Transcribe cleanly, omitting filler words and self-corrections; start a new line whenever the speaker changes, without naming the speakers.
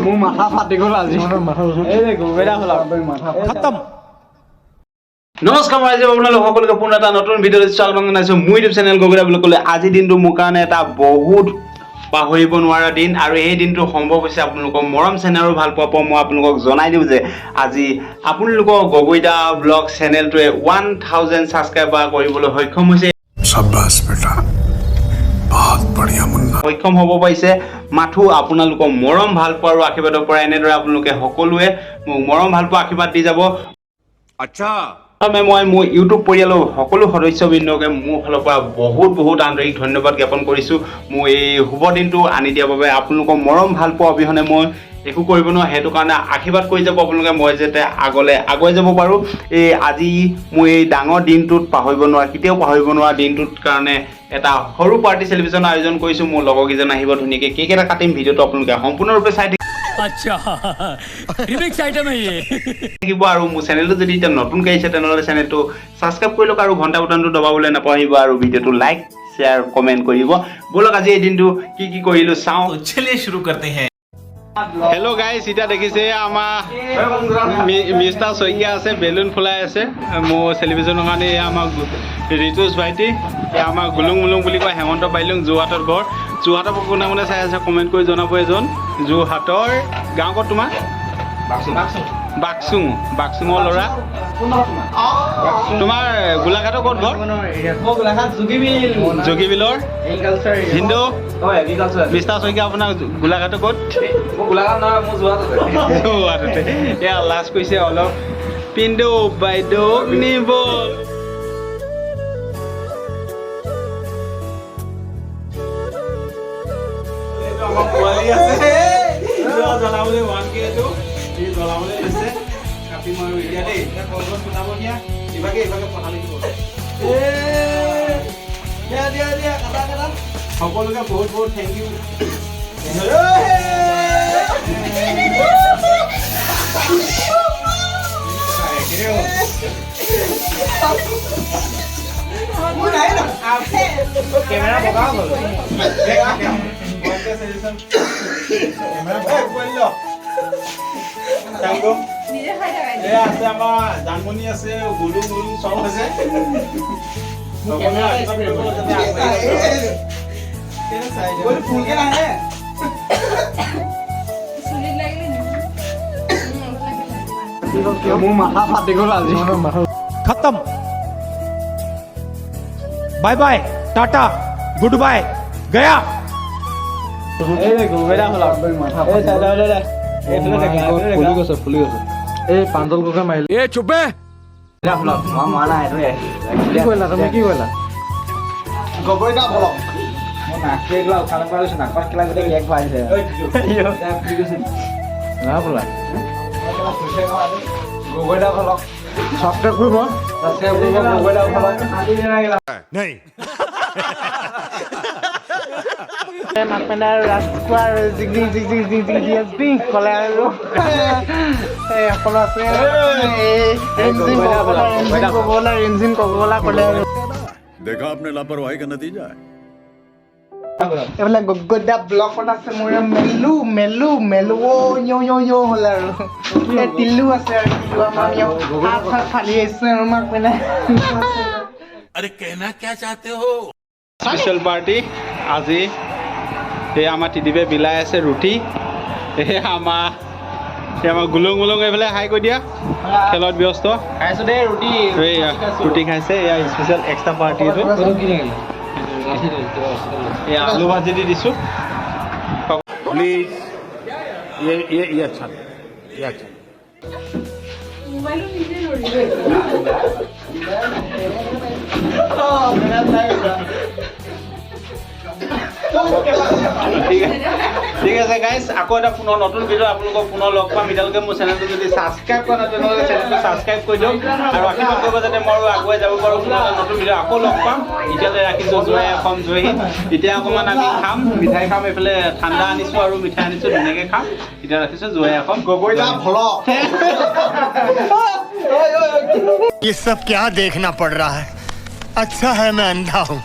মোৰ মাথা ফাটি গ'ল আজি খতম।
নমস্কাৰ মই আজি আপোনালোক সকলোকে পুনৰ এটা নতুন ভিডিঅ'ত স্বাগতম জনাইছোঁ। মোৰ ইউটিউব চেনেল গগৈদা বুলি ক'লে আজিৰ দিনটো মোৰ কাৰণে এটা বহুত পাহৰিব নোৱাৰা দিন, আৰু এই দিনটো সম্ভৱ হৈছে আপোনালোকৰ মৰম চেনেল ভাল পোৱা মই আপোনালোকক জনাই দিওঁ যে আজি আপোনালোকৰ গগৈদা ব্লগ চেনেলটোৱে 1000 ছাবস্ক্ৰাইবাৰ কৰিবলৈ সক্ষম হৈছে।
शाबाश बेटा, बहुत बढ़िया मुन्ना।
সক্ষম হ'ব পাৰিছে মাথো আপোনালোকৰ মৰম ভাল পোৱা আৰু আশীৰ্বাদৰ পৰা। এনেদৰে আপোনালোকে সকলোৱে মোক মৰম ভাল পোৱা আশীৰ্বাদ দি যাব।
अच्छा
মই মোৰ ইউটিউব পৰিয়ালৰ সকলো সদস্যবৃন্দকে মোৰ ফালৰ পৰা বহুত আন্তৰিক ধন্যবাদ জ্ঞাপন কৰিছোঁ। মোৰ এই শুভ দিনটো আনি দিয়াৰ বাবে। আপোনালোকৰ মৰম ভাল পোৱা অবিহনে মই একো কৰিব নোৱাৰোঁ, সেইটো কাৰণে আশীৰ্বাদ কৰি যাব আপোনালোকে, মই যাতে আগলৈ আগুৱাই যাব পাৰোঁ। এই আজি মোৰ এই ডাঙৰ দিনটোত কেতিয়াও পাহৰিব নোৱাৰা দিনটোত কাৰণে এটা সৰু পাৰ্টি চেলিব্ৰেশ্যন আয়োজন কৰিছোঁ। মোৰ লগৰকেইজন আহিব, ধুনীয়াকৈ কেক এটা কাটিম। ভিডিঅ'টো আপোনালোকে সম্পূৰ্ণৰূপে চাই
अच्छा रिमिक्स आइटम है ये
থাকিব। আৰু মোৰ চেনেলটো যদি এতিয়া নতুনকৈ আহিছে তেনেহ'লে চেনেলটো ছাবস্ক্ৰাইব কৰি লওক আৰু ঘণ্টা বুটানটো দবাবলৈ নাপাহৰিব, আৰু ভিডিঅ'টো লাইক শ্বেয়াৰ কমেণ্ট কৰিব। ব'লক আজি এই দিনটো কি কৰিলোঁ চাওঁ।
चलिए शुरू करते हैं।
হেল্ল' গাইজ, এতিয়া দেখিছে আমাৰ মিষ্টাৰ শইকীয়া আছে, বেলুন ফুলাই আছে মোৰ চেলিব্ৰেশ্যনৰ কাৰণে। এয়া আমাৰ ঋতুষ ভাইটি, এয়া আমাৰ গুলুং মুলুং বুলি কয় হেমন্ত বাইলুং, যোৰহাটৰ ঘৰ। যোৰহাটৰ কোনে কোনে চাই আছে কমেণ্ট কৰি জনাব। এজন যোৰহাটৰ গাঁও ক'ত তোমাৰ? বাক্সুঙৰ ল'ৰা। তোমাৰ গোলাঘাটৰ ক'ত ঘৰ? যোগীবিলৰ হিন্দু মিষ্টাৰ শইকীয়া। আপোনাৰ গোলাঘাটৰ ক'ত? যোৰহাটতে। এয়া লাজ কৰিছে অলপ। পিন্ধু বাইদেউ নিব পোৱালি আছে জ্বলাবলৈ 1K টো জ্বলাবলৈ লৈছে। কাটিম আৰু এতিয়া দেই কলগছ বনাব দিয়া ইভাগে পঠালি দিব। দিয়া কাটা সকলোকে বহুত থেংক ইউ। কেমেৰা বগা হ'ল। আছে আমাৰ জানমণি আছে, গুলু চব আছে।
মোৰ মাথা ফাটি গ'ল আজি
खत्म bye bye tata goodbye गया
ফুলি গৈছে। এই পাঞ্জল কোকে মাৰিলে।
ए चुप बे
কি কৰিলা তুমি? কি কৰিলা?
গগৈদা ব্লগ
না বোলা গগৈদা ব্লগ ছাবস্ক্ৰাইব কৰিব।
नहीं
মাক পেনে আৰু ৰাজখোৱা আৰু জিগজিং ক'লে আৰু সকলো আছে ৰেঞ্জিন কগলা ক'লে আৰু
देखा आपने लापरवाही का नतीजा है।
এইবিলাক গগৈদা ব্লকত আছে। মোৰ মেলু হ'লে আৰু তিল্লু আছে আৰু ফালি আহিছে আৰু মাক পেনে।
अरे कहना क्या चाहते हो
স্পেচিয়েল পাৰ্টি আজি। এই আমাৰ টিডিপে বিলাই আছে ৰুটি। এই আমাৰ গুলুং মুলুং এইফালে হাই কৰি দিয়া, খেলত ব্যস্ত।
খাইছোঁ দেই ৰুটি।
এয়া ৰুটি খাইছে। এয়া স্পেচিয়েল এক্সট্ৰা পাৰ্টি এইটো। এয়া আলু ভাজি দি দিছোঁ।
प्लीज ये अच्छा ये अच्छा
ঠিক আছে গাইজ, আকৌ এটা পুনৰ নতুন ভিডিঅ' আপোনালোকক পুনৰ লগ পাম। এতিয়ালৈকে মোৰ চেনেলটো যদি ছাবস্ক্ৰাইব কৰা নাই তেনেহ'লে চেনেলটো ছাবস্ক্ৰাইব কৰি দিয়ক, আৰু আশীৰ্বাদ কৰিব যাতে মই আগুৱাই যাব পাৰোঁ। পুনৰ এটা নতুন ভিডিঅ' আকৌ লগ পাম। এতিয়ালৈ ৰাখিছোঁ জয় অসম জয় হিন্দ। এতিয়া অকণমান আমি খাম, মিঠাই খাম। এইফালে ঠাণ্ডা আনিছোঁ আৰু মিঠাই আনিছোঁ, ধুনীয়াকৈ খাম। এতিয়া ৰাখিছোঁ জয় অসম গগৈদা ব্লগ।
ये सब क्या देखना पड़ रहा है। अच्छा है मैं अंधा हूँ।